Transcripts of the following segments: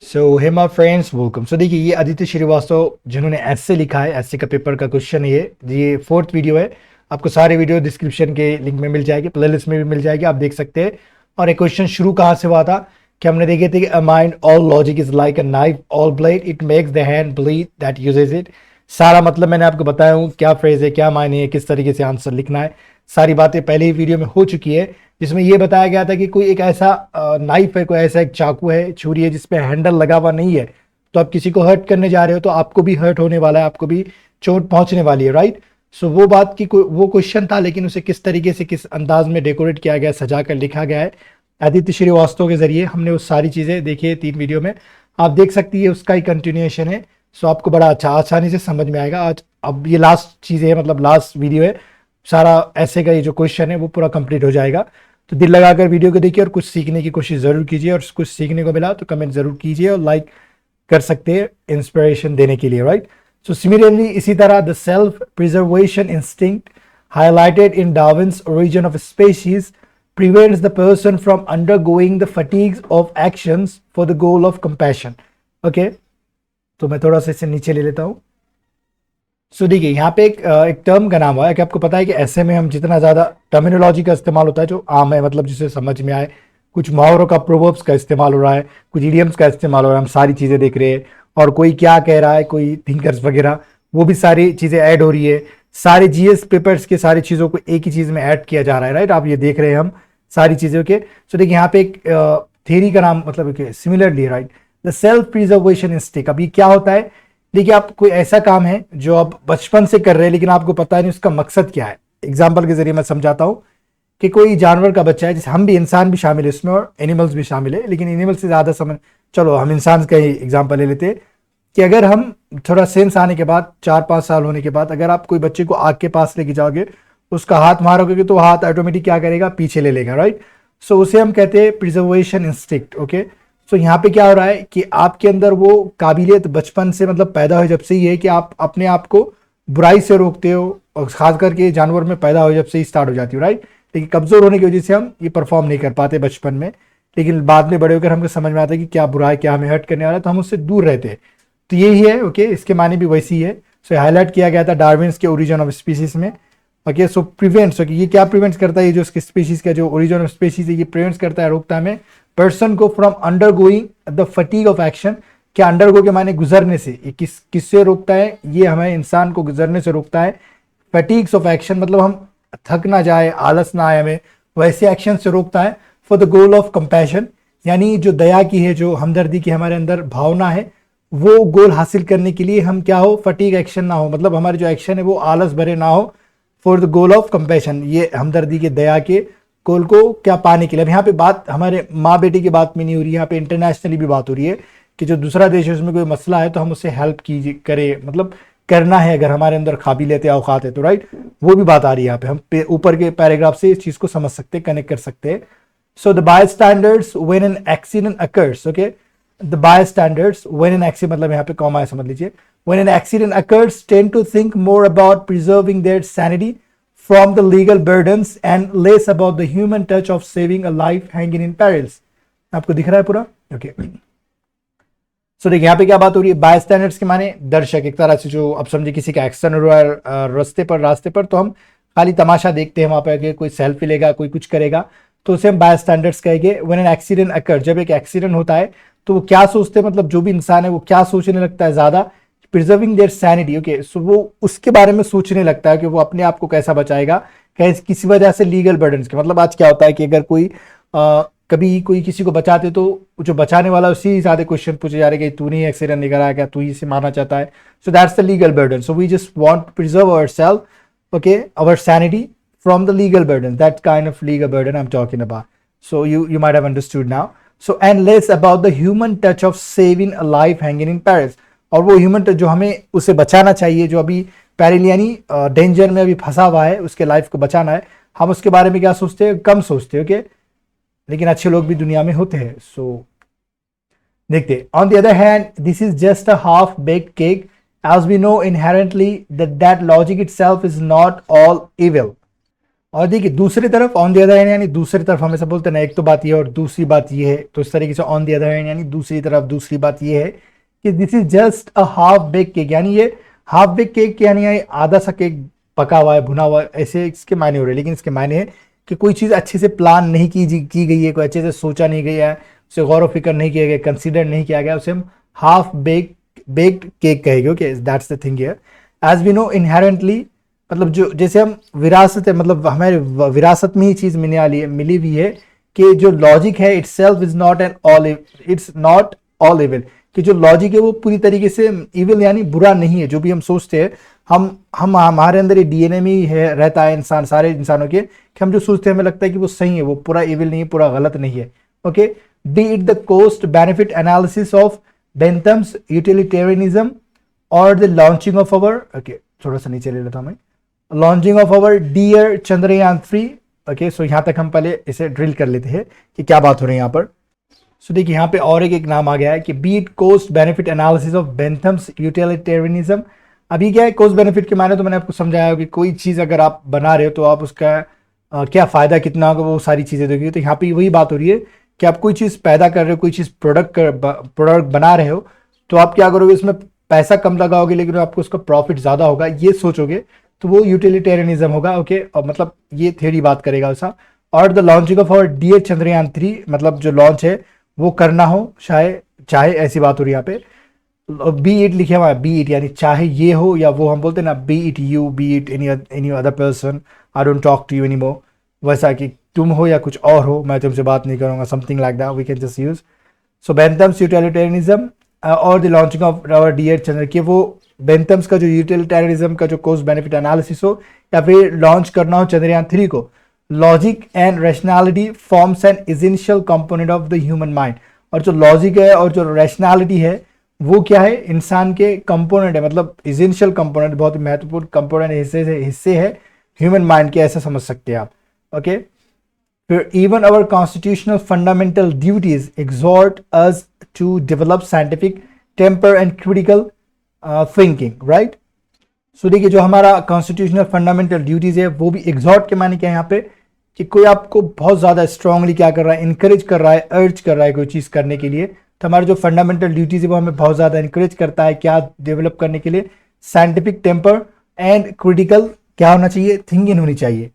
So hey my friends welcome. So देखिए, ये आदित्य श्रीवास्तव जिन्होंने एस्से लिखा है, एस्से का पेपर का क्वेश्चन है ये फोर्थ वीडियो है। आपको सारे वीडियो डिस्क्रिप्शन के लिंक में मिल जाएगी, प्लेलिस्ट में भी मिल जाएगी, आप देख सकते हैं। और एक क्वेश्चन शुरू कहाँ से हुआ था कि हमने देखे थे कि a mind all logic is like a knife all blade it makes the hand bleed that usage it. सारा मतलब मैंने आपको बताया हूँ, क्या फ्रेज है, क्या मायने है, किस तरीके से आंसर लिखना है, सारी बातें पहले ही वीडियो में हो चुकी है, जिसमें ये बताया गया था कि कोई एक ऐसा नाइफ है, कोई ऐसा एक चाकू है, छुरी है जिसपे हैंडल लगा हुआ नहीं है। तो आप किसी को हर्ट करने जा रहे हो तो आपको भी हर्ट होने वाला है, आपको भी चोट पहुंचने वाली है, राइट। सो वो बात की वो क्वेश्चन था, लेकिन उसे किस तरीके से, किस अंदाज में डेकोरेट किया गया, सजा कर लिखा गया है आदित्य श्रीवास्तव के जरिए। हमने वो सारी चीज़ें देखी है 3 वीडियो में, आप देख सकती है, उसका ही कंटिन्यूएशन है। सो आपको बड़ा अच्छा आसानी से समझ में आएगा। आज अब ये लास्ट चीज़ है, मतलब लास्ट वीडियो है, सारा ऐसे का ये जो क्वेश्चन है वो पूरा कंप्लीट हो जाएगा। तो दिल लगाकर वीडियो को देखिए और कुछ सीखने की कोशिश ज़रूर कीजिए, और कुछ सीखने को मिला तो कमेंट ज़रूर कीजिए और लाइक कर सकते हैं इंस्पिरेशन देने के लिए, राइट। सो सिमिलरली इसी तरह the self preservation instinct highlighted in Darwin's origin of species prevents the person from undergoing the fatigues of actions for the goal of compassion. Okay, तो मैं थोड़ा सा इसे नीचे ले लेता हूँ। सो देखिए, यहाँ पे एक टर्म का नाम हुआ है कि आपको पता है कि ऐसे में हम जितना ज़्यादा टर्मिनोलॉजी का इस्तेमाल होता है जो आम है, मतलब जिसे समझ में आए, कुछ मुहावरों का, प्रोवर्ब्स का इस्तेमाल हो रहा है, कुछ इडियम्स का इस्तेमाल हो रहा है, हम सारी चीज़ें देख रहे हैं। और कोई क्या कह रहा है, कोई थिंकर्स वगैरह, वो भी सारी चीज़ें ऐड हो रही है। सारे जीएस पेपर्स के सारी चीज़ों को एक ही चीज़ में ऐड किया जा रहा है, राइट। आप ये देख रहे हैं हम सारी चीज़ों के। सो देखिए, यहाँ पे एक थ्योरी का नाम मतलब similarly, right, the self preservation instinct. अब ये क्या होता है? देखिए, आप कोई ऐसा काम है जो आप बचपन से कर रहे हैं लेकिन आपको पता नहीं उसका मकसद क्या है। एग्जाम्पल के जरिए मैं समझाता हूँ कि कोई जानवर का बच्चा है, जैसे हम भी, इंसान भी शामिल है इसमें और एनिमल्स भी शामिल है, लेकिन एनिमल्स से ज़्यादा समझ, चलो हम इंसान का ही एग्जाम्पल ले लेते हैं कि अगर हम थोड़ा सेंस आने के बाद, 4-5 साल होने के बाद, अगर आप कोई बच्चे को आग के पास लेके जाओगे, उसका हाथ मारोगे तो हाथ ऑटोमेटिक क्या करेगा, पीछे ले लेगा, राइट। सो उसे हम कहते हैं प्रिजर्वेशन इंस्टिंक्ट। ओके, सो यहाँ पे क्या हो रहा है कि आपके अंदर वो काबिलियत बचपन से, मतलब पैदा हो जब से ही है कि आप अपने आप को बुराई से रोकते हो, और खास करके जानवर में पैदा हो जब से ही स्टार्ट हो जाती हो, राइट। लेकिन कमजोर होने की वजह से हम ये परफॉर्म नहीं कर पाते बचपन में, लेकिन बाद में बड़े होकर हमको समझ में आता है कि क्या बुरा है, क्या हमें हर्ट करने वाला है, तो हम उससे दूर रहते हैं। तो यही है, ओके, इसके माने भी वैसी है। सो हाईलाइट किया गया था डार्विन्स के ओरिजिन ऑफ स्पीसीज में। ओके, सो प्रिवेंट्स, ओके, ये क्या प्रिवेंट्स करता है? ये जो स्पीशीज का जो ओरिजिन ऑफ स्पीशीज है, ये प्रिवेंट्स करता है, रोकता है हमें पर्सन को from undergoing the fatigue of action. क्या अंडरगो के माने गुजरने से, ये किससे रोकता है? ये हमें इंसान को गुजरने से रोकता है। फटीग्स ऑफ एक्शन मतलब हम थक ना जाए, आलस ना आए हमें, वैसे एक्शन से रोकता है। For the goal of compassion, यानी जो दया की है, जो हमदर्दी की हमारे अंदर भावना है, वो गोल हासिल करने के लिए हम क्या हो, फटीग एक्शन ना हो, मतलब हमारे जो एक्शन है वो आलस भरे ना हो। For the goal of compassion, ये हमदर्दी के, दया के गोल को क्या पाने के लिए। अब यहाँ पे बात हमारे माँ बेटी की बात में नहीं हो रही है, यहाँ पे इंटरनेशनली भी बात हो रही है कि जो दूसरा देश है उसमें कोई मसला है तो हम उससे हेल्प कीजिए, करे, मतलब करना है, अगर हमारे अंदर काबिलियत या औकात है तो, राइट। वो भी बात आ रही है यहाँ पे, हम ऊपर के पैराग्राफ से इस चीज को समझ सकते हैं, कनेक्ट कर सकते हैं। So the bystanders when an accident occurs, okay, the bystanders when an accident, मतलब यहाँ पे कॉमा है, समझ लीजिए। When an accident occurs tend to think more about preserving their sanity from the legal burdens and less about the human touch of saving a life hanging in perils. आपको दिख रहा है पूरा? ओके, सो देखिए यहाँ पे क्या बात हो रही है, बाय स्टैंडर्ड्स के माने दर्शक, एक तरह से जो अब समझे किसी का एक्सीडेंट हो रहा है रास्ते पर तो हम खाली तमाशा देखते हैं, वहां पे कोई सेल्फी लेगा, कोई कुछ करेगा, तो उसे हम बाय स्टैंडर्ड्स कहेंगे। व्हेन एन एक्सीडेंट अकर, जब एक एक्सीडेंट होता है तो वो क्या सोचते हैं, मतलब जो भी इंसान है वो क्या सोचने लगता है ज्यादा, प्रिजर्विंग देयर सैनिटी। ओके, सो वो उसके बारे में सोचने लगता है कि वो अपने आप को कैसा बचाएगा, किसी वजह से लीगल बर्डन्स के, मतलब आज क्या होता है कि अगर कोई कभी कोई किसी को बचाते तो जो बचाने वाला उसी ज्यादा क्वेश्चन पूछे जा रहे कि तूने ही एक्सीडेंट नहीं कराया क्या, तू ही से मारना चाहता है। So that's the legal burden. So we just want to preserve ourselves, okay, our sanity from the legal burden, that kind of legal burden I am talking about. So you might have understood now. So and less about the human touch of saving a life hanging in Paris, और वो human touch जो हमें उसे बचाना चाहिए, जो अभी peril यानी डेंजर में अभी फंसा हुआ है, उसके लाइफ को बचाना है, हम उसके बारे में क्या सोचते हैं, कम सोचते हैं, ओके, लेकिन अच्छे लोग भी दुनिया में होते हैं। सो देखते, on the other hand this is just a half baked cake as we know inherently that logic itself is not all evil. और देखिए दूसरी तरफ ऑन द अदर हैंड, यानी दूसरी तरफ हमेशा बोलते हैं ना, एक तो बात ये है और दूसरी बात ये है, तो इस तरीके से ऑन द अदर हैंड यानी दूसरी तरफ दूसरी बात ये है कि this is just a half bake cake, यानी ये हाफ बेक केक यानी ये आधा सा केक पका हुआ है, भुना हुआ है, ऐसे इसके मायने हो रहे हैं। लेकिन इसके मायने है कि कोई चीज़ अच्छे से प्लान नहीं की गई है, कोई अच्छे से सोचा नहीं गया है, उसे गौर व फिक्र नहीं किया गया, कंसिडर नहीं किया गया, उसे हम हाफ बेक्ड केक कहेंगे। Okay, that's the thing here. As we know inherently, मतलब जो जैसे हम विरासत है, मतलब हमारे विरासत में ही चीज मिली हुई है कि जो लॉजिक है it self is not an all, it's not all evil, कि जो लॉजिक है वो पूरी तरीके से इविल यानी बुरा नहीं है। जो भी हम सोचते हैं, हम हमारे अंदर ये डीएनए में ही है, रहता है इंसान, सारे इंसानों के, कि हम जो सोचते हैं हमें लगता है कि वो सही है, वो पूरा इविल नहीं है, पूरा गलत नहीं है। Okay, be it the cost benefit analysis of Bentham's utilitarianism और the launching of our, okay थोड़ा सा नीचे ले लेता हूं मैं, launching of our dear Chandrayaan 3। Okay, so यहां तक हम पहले इसे ड्रिल कर लेते हैं कि क्या बात हो रही है यहाँ पर। सो देखिए यहाँ पे और एक नाम आ गया है कि be it cost benefit analysis of Bentham's utilitarianism. अभी क्या है कोस्ट बेनिफिट के माने, तो मैंने आपको समझाया कि कोई चीज़ अगर आप बना रहे हो तो आप उसका क्या फ़ायदा कितना होगा, वो सारी चीज़ें देखिए। तो यहाँ पे वही बात हो रही है कि आप कोई चीज़ पैदा कर रहे हो, कोई चीज़ प्रोडक्ट बना रहे हो, तो आप क्या करोगे, उसमें पैसा कम लगाओगे लेकिन आपको उसका प्रॉफिट ज़्यादा होगा, ये सोचोगे, तो वो यूटिलिटेरियनिज्म होगा। ओके, और मतलब ये थ्योरी बात करेगा ऐसा। और the launching of our dear Chandrayaan 3, मतलब जो लॉन्च है वो करना हो चाहे ऐसी बात हो रही है यहाँ पे। बी इट लिखे हुआ है, बी इट यानी चाहे ये हो या वो, हम बोलते हैं ना be it you, be it any other person, I don't talk to you any more, वैसा कि तुम हो या कुछ और हो, मैं तुमसे बात नहीं करूँगा, something like that we can just use. So Bentham's utilitarianism और the launching of our dear Chandra, कि वो बेंथम्स का जो यूटिलिटेरियनिज्म का जो कोस्ट बेनिफिट एनालिसिस हो या फिर लॉन्च करना हो चंद्रयान 3 को, logic and rationality forms an essential component of the human mind. और जो लॉजिक है और जो रैशनैलिटी है वो क्या है, इंसान के कंपोनेंट है, मतलब एसेंशियल कंपोनेंट, बहुत ही महत्वपूर्ण कंपोनेंट हिस्से है ह्यूमन माइंड के, ऐसा समझ सकते हैं आप। ओके, फिर even our constitutional fundamental duties exhort us to develop scientific temper and critical thinking, right. So देखिए जो हमारा कॉन्स्टिट्यूशनल फंडामेंटल ड्यूटीज है वो भी एग्जॉर्ट के माने क्या है यहाँ पे, कि कोई आपको बहुत ज़्यादा स्ट्रांगली क्या कर रहा है, इंकरेज कर रहा है, अर्ज कर रहा है कोई चीज़ करने के लिए, तो हमारे जो फंडामेंटल ड्यूटीज है वो हमें बहुत ज़्यादा इंकरेज करता है क्या डेवलप करने के लिए, साइंटिफिक टेम्पर एंड क्रिटिकल क्या होना चाहिए, थिंकिंग होनी चाहिए।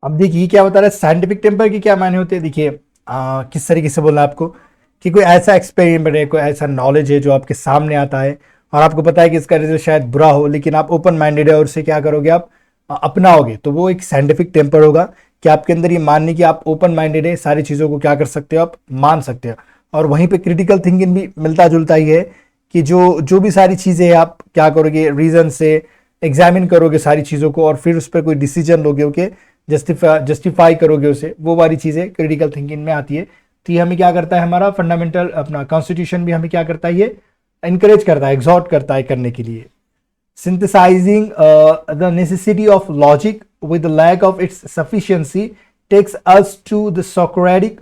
अब देखिए क्या बता रहा है साइंटिफिक टेम्पर के क्या मायने होते हैं। देखिए किस तरीके से बोलना है आपको, कि कोई ऐसा एक्सपेरिमेंट है, कोई ऐसा नॉलेज है जो आपके सामने आता है और आपको पता है कि इसका रिजल्ट शायद बुरा हो, लेकिन आप ओपन माइंडेड है और उससे क्या करोगे, आप अपनाओगे, तो वो एक साइंटिफिक टेम्पर होगा कि आपके अंदर ये मानने की आप ओपन माइंडेड है, सारी चीज़ों को क्या कर सकते हो, आप मान सकते हो। और वहीं पे क्रिटिकल थिंकिंग भी मिलता जुलता ही है कि जो भी सारी चीज़ें हैं आप क्या करोगे, रीजन से एग्जामिन करोगे सारी चीज़ों को और फिर उस पर कोई डिसीजन लोगे, ओके, जस्टिफाई करोगे उसे, वो वाली चीज़ें क्रिटिकल थिंकिंग में आती है। तो ये हमें क्या करता है, हमारा फंडामेंटल अपना कॉन्स्टिट्यूशन भी हमें क्या करता है, ये इंकरेज करता है, एग्जॉर्ट करता है करने के लिए। Synthesizing the necessity of logic with the lack of its sufficiency takes us to the Socratic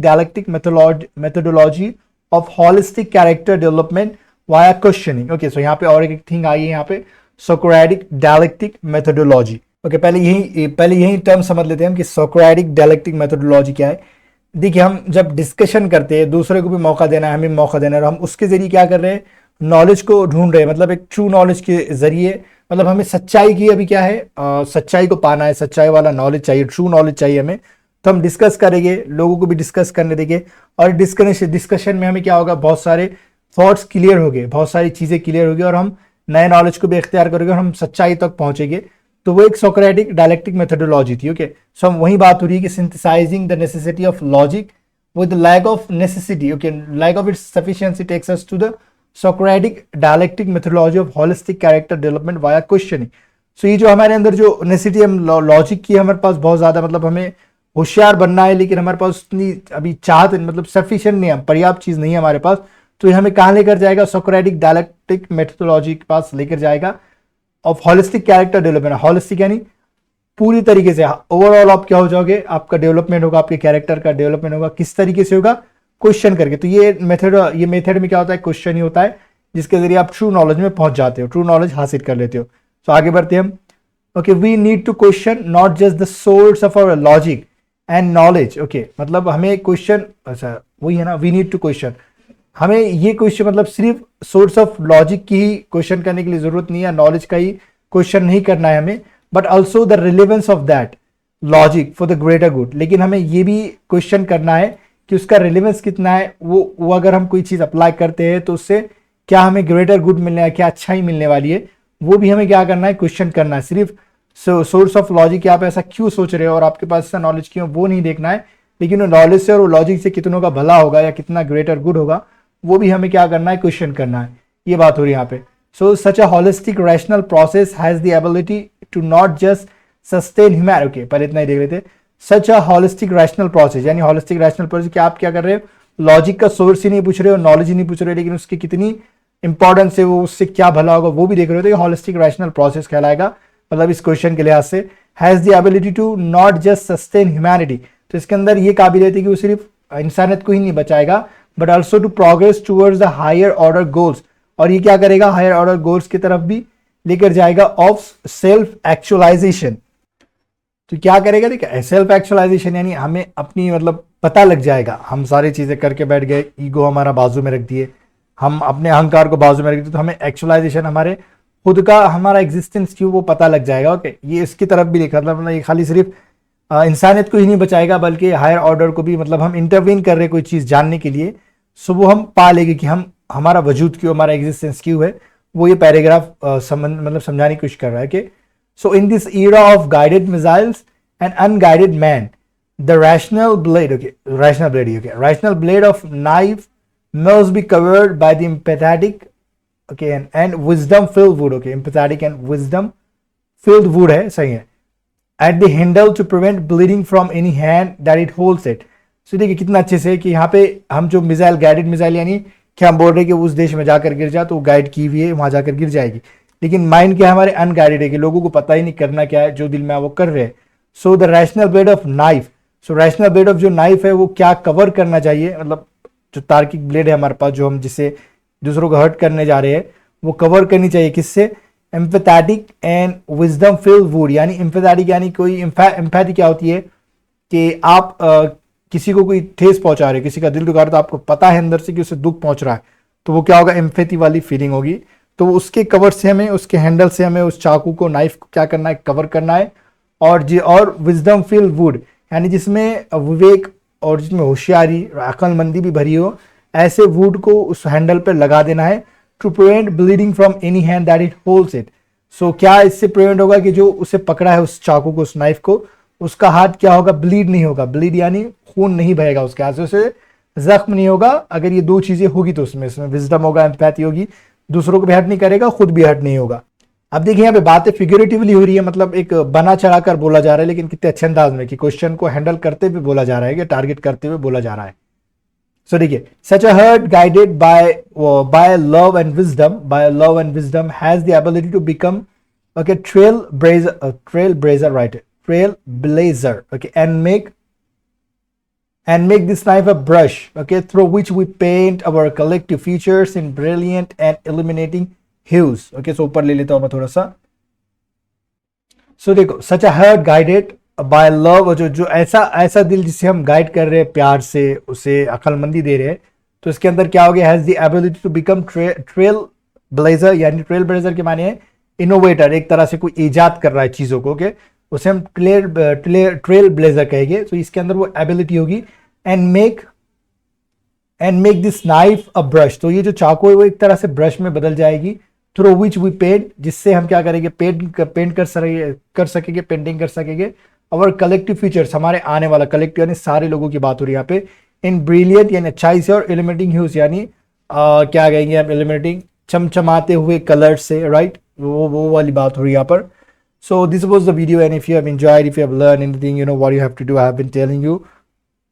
dialectic methodology of holistic character development via questioning. Okay, so यहाँ पे और एक थिंग आई है यहाँ पे, Socratic dialectic methodology. Okay, पहले यही term समझ लेते हैं हम कि Socratic dialectic methodology क्या है। देखिए हम जब डिस्कशन करते हैं, दूसरे को भी मौका देना है, हमें मौका देना है, और हम उसके जरिए क्या कर रहे हैं, नॉलेज को ढूंढ रहे हैं, मतलब एक ट्रू नॉलेज के जरिए, मतलब हमें सच्चाई की अभी क्या है, सच्चाई को पाना है, सच्चाई वाला नॉलेज चाहिए, ट्रू नॉलेज चाहिए हमें, तो हम डिस्कस करेंगे, लोगों को भी डिस्कस करने देंगे, और डिस्कशन में हमें क्या होगा, बहुत सारे थॉट्स क्लियर हो गए, बहुत सारी चीज़ें क्लियर होगी और हम नए नॉलेज को भी इख्तियार करेंगे और हम सच्चाई तक पहुंचेंगे। तो वो एक सोक्रेटिक डायलेक्टिक मेथोडोलॉजी थी। ओके, सो हम वही बात हो रही है कि synthesising the necessity of logic with lack of necessity, okay, lack of its sufficiency takes us to the Socratic dialectic methodology of holistic character development via questioning. So ये जो हमारे अंदर जो नेसेसिटी हम लॉजिक की हमारे पास बहुत ज़्यादा, मतलब हमें होशियार बनना है, लेकिन हमारे पास उतनी अभी चाहत, मतलब सफिशिएंट नहीं है, पर्याप्त चीज़ नहीं है हमारे पास, तो ये हमें कहाँ लेकर जाएगा, सोक्रेटिक डायलेक्टिक मेथोडोलॉजी के पास लेकर जाएगा of holistic character development. Holistic यानी पूरी तरीके से ओवरऑल आप क्या हो जाओगे, आपका डेवलपमेंट होगा, आपके कैरेक्टर का डेवलपमेंट होगा, किस तरीके से होगा, क्वेश्चन करके। तो ये मेथड में क्या होता है, क्वेश्चन ही होता है, जिसके जरिए आप ट्रू नॉलेज में पहुंच जाते हो, ट्रू नॉलेज हासिल कर लेते हो। तो आगे बढ़ते हैं हम। Okay, we need to question not just the source of our logic and knowledge. Okay, मतलब हमें क्वेश्चन, अच्छा वही है ना, वी नीड टू क्वेश्चन, हमें ये क्वेश्चन मतलब सिर्फ सोर्स ऑफ लॉजिक की ही क्वेश्चन करने के लिए जरूरत नहीं है, नॉलेज का ही क्वेश्चन नहीं करना है हमें, but also the relevance of that logic for the greater good. लेकिन हमें ये भी क्वेश्चन करना है कि उसका रिलेवेंस कितना है, वो अगर हम कोई चीज़ अप्लाई करते हैं तो उससे क्या हमें ग्रेटर गुड मिलने है, क्या अच्छाई मिलने वाली है, वो भी हमें क्या करना है, क्वेश्चन करना है। सिर्फ सोर्स ऑफ लॉजिक कि आप ऐसा क्यों सोच रहे हो और आपके पास ऐसा नॉलेज क्यों, वो नहीं देखना है, लेकिन वो नॉलेज से और वो लॉजिक से कितनों का भला होगा या कितना ग्रेटर गुड होगा, वो भी हमें क्या करना है, क्वेश्चन करना है। ये बात हो रही है यहाँ पे। So such a holistic rational process has the ability to not just sustain humanity. Okay, पर इतना ही देख लेते। Such a holistic rational process, यानी होलिस्टिक रैशनल प्रोसेस कि आप क्या कर रहे हो, लॉजिक का सोर्स ही नहीं पूछ रहे हो, नॉलेज ही नहीं पूछ रहे हो, लेकिन उसकी कितनी इंपॉर्टेंस है, वो उससे क्या भला होगा वो भी देख रहे हो, तो ये होलिस्टिक रैशनल प्रोसेस कहलाएगा। मतलब इस क्वेश्चन के लिहाज से has the ability to not just sustain humanity, तो इसके अंदर ये काबिलियत है कि वो सिर्फ इंसानियत को ही नहीं बचाएगा, but also to progress towards the higher order goals, और ये क्या करेगा, हायर ऑर्डर गोल्स की तरफ भी लेकर जाएगा, ऑफ सेल्फ एक्चुअलाइजेशन। तो क्या करेगा, देखिए सेल्फ एक्चुअलाइजेशन यानी हमें अपनी मतलब पता लग जाएगा, हम सारी चीजें करके बैठ गए, ईगो हमारा बाजू में रख दिए, हम अपने अहंकार को बाजू में रख दिए, तो हमें एक्चुअलाइजेशन हमारे खुद का, हमारा एग्जिस्टेंस क्यों वो पता लग जाएगा। ओके, ये इसकी तरफ भी लिखा, मतलब ये खाली सिर्फ इंसानियत को ही नहीं बचाएगा बल्कि हायर ऑर्डर को भी, मतलब हम इंटरवीन कर रहे कोई चीज़ जानने के लिए, सो वो हम पा लेंगे कि हम, हमारा वजूद क्यों, हमारा एग्जिस्टेंस क्यों है, वो ये पैराग्राफ मतलब समझाने की कोशिश कर रहा है कि so in this era of guided missiles and unguided man, the rational blade, okay, rational blade of knife must be covered by the empathetic, okay, and wisdom filled wood, okay, empathetic and wisdom filled wood है, सही है, at the handle to prevent bleeding from any hand that it holds it। so देखिए कितना अच्छे से कि यहाँ पे हम जो मिसाइल, गाइडेड मिसाइल यानी क्या हम बोल रहे हैं कि उस देश में जाकर गिर जा, तो गाइड की हुई है, वहां जाकर गिर जाएगी, लेकिन माइंड क्या है हमारे, अनगाइडेड है कि लोगों को पता ही नहीं करना क्या है, जो दिल में है वो कर रहे हैं। So the rational blade of knife, so rational blade of जो नाइफ है वो क्या कवर करना चाहिए, मतलब जो तार्किक ब्लेड है हमारे पास, जो हम जिससे दूसरों को हर्ट करने जा रहे हैं, वो कवर करनी चाहिए किससे, empathetic and wisdom field would. यानी एम्पैथेटिक यानी कोई एम्पैथी क्या होती है कि आप किसी को कोई ठेस पहुंचा रहे हो, किसी का दिल दुखा रहे, तो आपको पता है अंदर से कि उसे दुख पहुंच रहा है, तो वो क्या होगा, एम्पैथी वाली फीलिंग होगी। तो उसके कवर से हमें, उसके हैंडल से हमें उस चाकू को, नाइफ को क्या करना है, कवर करना है। और विजडम फिल्ड वुड यानी जिसमें विवेक और जिसमें होशियारी, अक्लमंदी भी भरी हो, ऐसे वुड को उस हैंडल पर लगा देना है, to prevent bleeding from any hand that it holds it. So क्या इससे प्रिवेंट होगा कि जो उसे पकड़ा है उस चाकू को, उस नाइफ को, उसका हाथ क्या होगा, ब्लीड नहीं होगा, ब्लीड यानी खून नहीं बहेगा उसके हाथ से, उसे जख्म नहीं होगा। अगर ये दो चीजें होगी तो उसमें विजडम होगा, एम्पैथी होगी, दूसरों को भी हर्ट नहीं करेगा, खुद भी हर्ट नहीं होगा। अब देखिए यहाँ पे बातें फिगरेटिवली हो रही है, मतलब एक बना चढ़ाकर बोला जा रहा है, लेकिन कितने अच्छे अंदाज में कि क्वेश्चन को हैंडल करते हुए बोला जा रहा है, कि टारगेट करते हुए बोला जा रहा है। सो देखिए, such a heart guided by love and wisdom has the ability to become okay trailblazer right, trailblazer okay, and make this knife a brush, okay, through which we paint our collective features in brilliant and illuminating hues। okay, so ऊपर ले लेता हूं मैं थोड़ा सा। so देखो, such a heart guided by love, जो ऐसा दिल जिसे हम गाइड कर रहे हैं प्यार से, उसे अक्लमंदी दे रहे हैं, तो इसके अंदर क्या हो गया, has the ability to become trail blazer, यानी ट्रेल ब्लेजर के माने है इनोवेटर, एक तरह से कोई इजाद कर रहा है चीजों को, okay? उसे हम ट्रेल ब्लेजर कहेंगे। तो इसके अंदर वो एबिलिटी होगी, and make this knife a brush, तो ये जो चाकू है वो एक तरह से ब्रश में बदल जाएगी, थ्रू विच वी पेंट, जिससे हम क्या करेंगे, पेंट कर सकेंगे, पेंटिंग कर सकेंगे और कलेक्टिव फीचर्स, हमारे आने वाला कलेक्टिव यानी सारे लोगों की बात हो रही है यहाँ पे, इन ब्रिलियंट यानी अच्छाई से, और एलिमेंटिंग ह्यूज यानी क्या कहेंगे हम, एलिमेंटिंग चमचमाते हुए कलर से, राइट, वो वाली बात हो रही है यहाँ पर। So this was the video, and if you have enjoyed, if you have learned anything, you know what you have to do. I have been telling you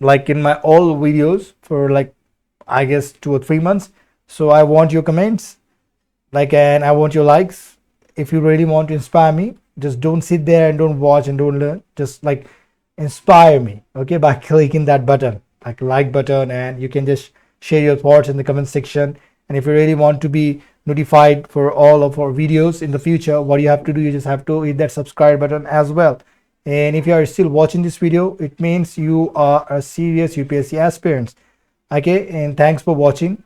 like in my all videos for like I guess 2 or 3 months. So I want your comments, like, and I want your likes. If you really want to inspire me, just don't sit there and don't watch and don't learn, just like inspire me, okay, by clicking that button, like button, and you can just share your thoughts in the comment section. And if you really want to be notified for all of our videos in the future, what you have to do, you just have to hit that subscribe button as well. And if you are still watching this video, it means you are a serious UPSC aspirant. Okay, and thanks for watching.